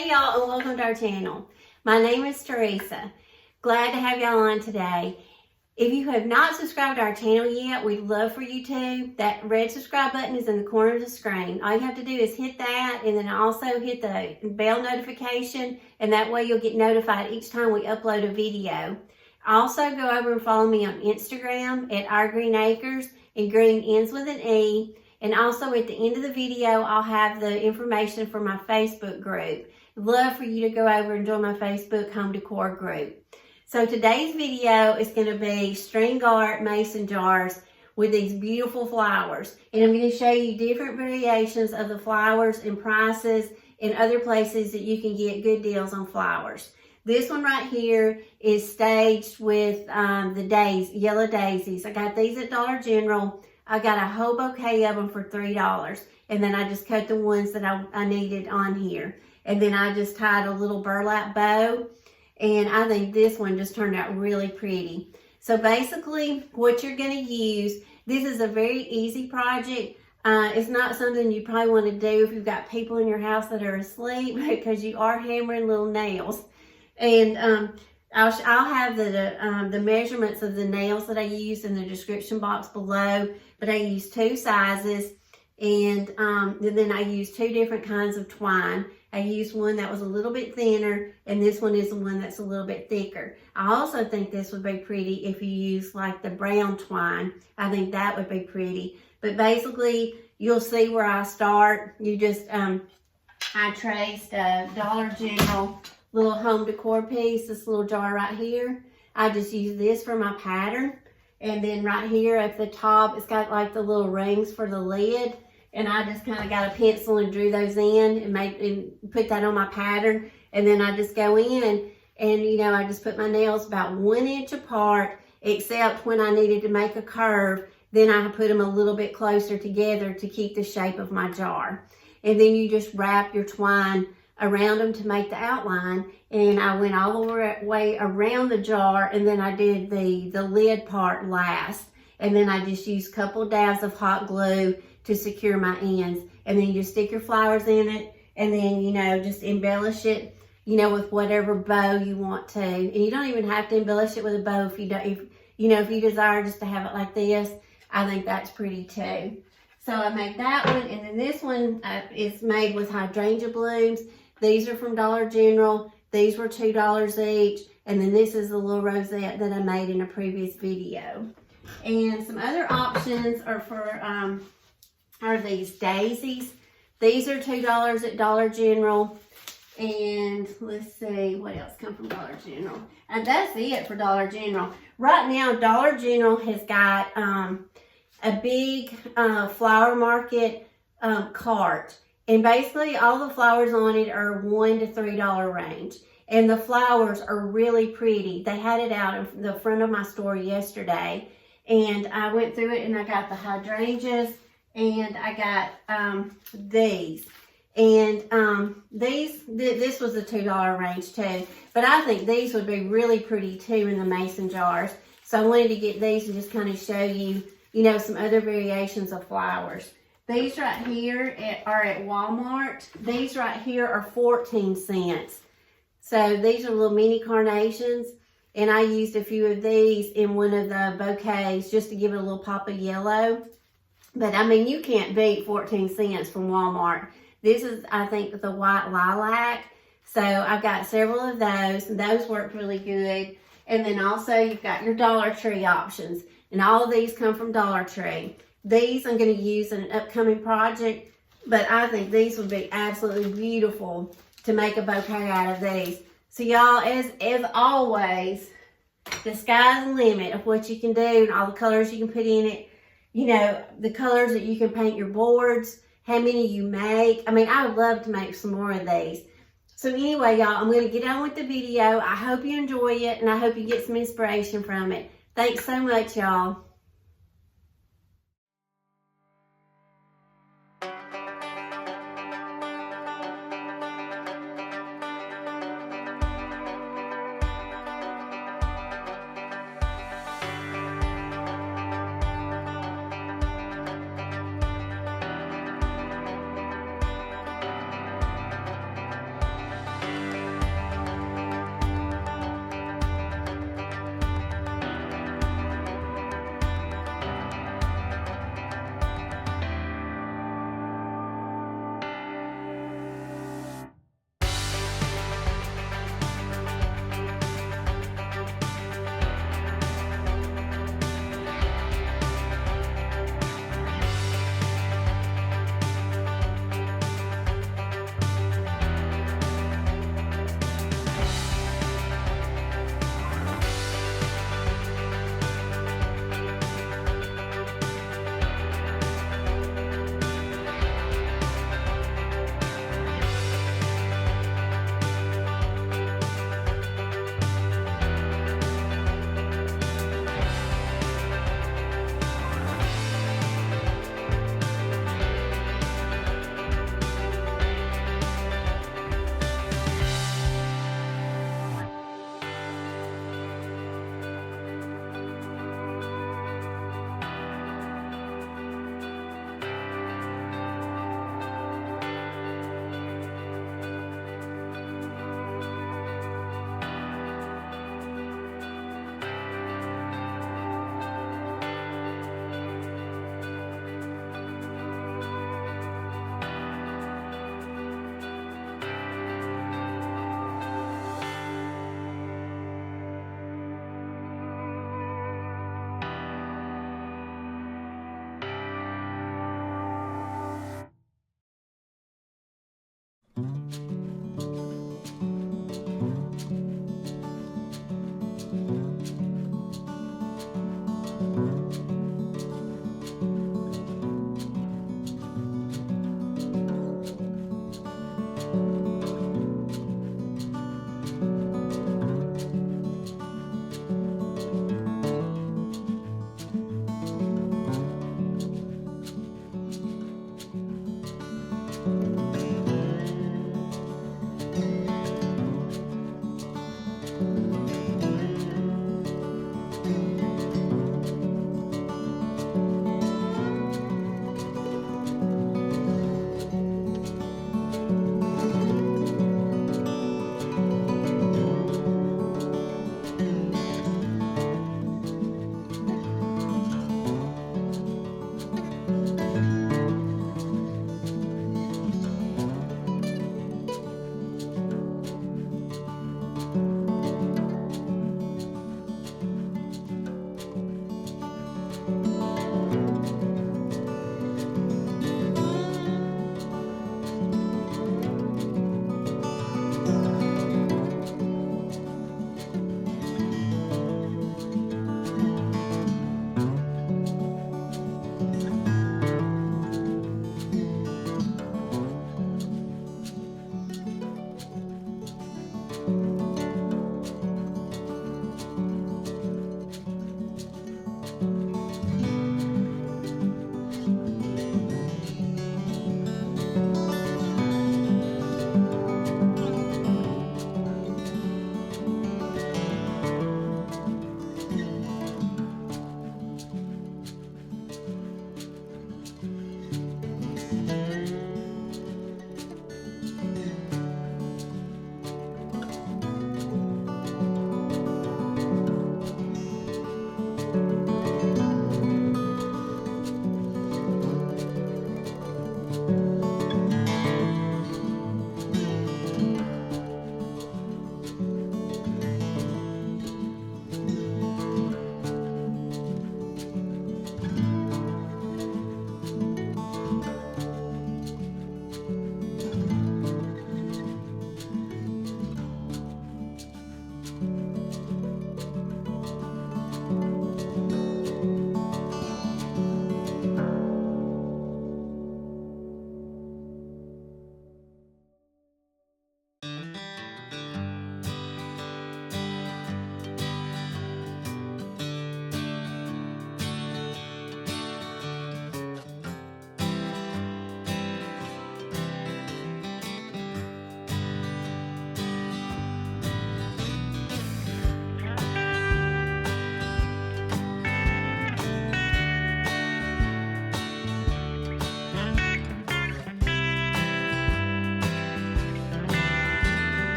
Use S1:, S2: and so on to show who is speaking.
S1: Hey y'all, and welcome to our channel. My name is Teresa. Glad to have y'all on today. If you have not subscribed to our channel yet, we'd love for you to. That red subscribe button is in the corner of the screen. All you have to do is hit that, and then also hit the bell notification, and that way you'll get notified each time we upload a video. Also, go over and follow me on Instagram at Our Greene Acres, and Greene ends with an E. And also at the end of the video, I'll have the information for my Facebook group. I'd love for you to go over and join my Facebook home decor group. So today's video is going to be string art mason jars with these beautiful flowers. And I'm going to show you different variations of the flowers and prices and other places that you can get good deals on flowers. This one right here is staged with the yellow daisies. I got these at Dollar General. I got a whole bouquet of them for $3. And then I just cut the ones that I needed on here. And then I just tied a little burlap bow. And I think this one just turned out really pretty. So basically what you're going to use, this is a very easy project. It's not something you probably want to do if you've got people in your house that are asleep, because you are hammering little nails. And I'll have the measurements of the nails that I used in the description box below, but I used 2 sizes, and then I used 2 different kinds of twine. I used one that was a little bit thinner, and this one is the one that's a little bit thicker. I also think this would be pretty if you use like the brown twine. I think that would be pretty. But basically, you'll see where I start. You just, I traced a Dollar General little home decor piece, this little jar right here. I just use this for my pattern. And then right here at the top, it's got like the little rings for the lid. And I just kind of got a pencil and drew those in and put that on my pattern. And then I just go in and, you know, I just put my nails about 1 inch apart, except when I needed to make a curve. Then I put them a little bit closer together to keep the shape of my jar. And then you just wrap your twine around them to make the outline. And I went all the way around the jar, and then I did the lid part last. And then I just used a couple dabs of hot glue to secure my ends. And then you just stick your flowers in it, and then, you know, just embellish it, you know, with whatever bow you want to. And you don't even have to embellish it with a bow if you don't, if you desire just to have it like this. I think that's pretty too. So I made that one, and then this one is made with hydrangea blooms. These are from Dollar General. These were $2 each. And then this is the little rosette that I made in a previous video. And some other options are for are these daisies. These are $2 at Dollar General. And let's see, what else come from Dollar General? And that's it for Dollar General. Right now, Dollar General has got a big flower market cart. And basically all the flowers on it are $1 to $3 range. And the flowers are really pretty. They had it out in the front of my store yesterday. And I went through it and I got the hydrangeas, and I got these. And this was a $2 range too. But I think these would be really pretty too in the mason jars. So I wanted to get these and just kind of show you, you know, some other variations of flowers. These right here are at Walmart. These right here are 14 cents. So these are little mini carnations. And I used a few of these in one of the bouquets just to give it a little pop of yellow. But I mean, you can't beat 14 cents from Walmart. This is, I think, the white lilac. So I've got several of those, and those worked really good. And then also you've got your Dollar Tree options. And all of these come from Dollar Tree. These I'm going to use in an upcoming project, but I think these would be absolutely beautiful to make a bouquet out of these. So y'all, as always, the sky's the limit of what you can do and all the colors you can put in it. You know, the colors that you can paint your boards, how many you make. I mean, I would love to make some more of these. So anyway, y'all, I'm going to get on with the video. I hope you enjoy it, and I hope you get some inspiration from it. Thanks so much, y'all.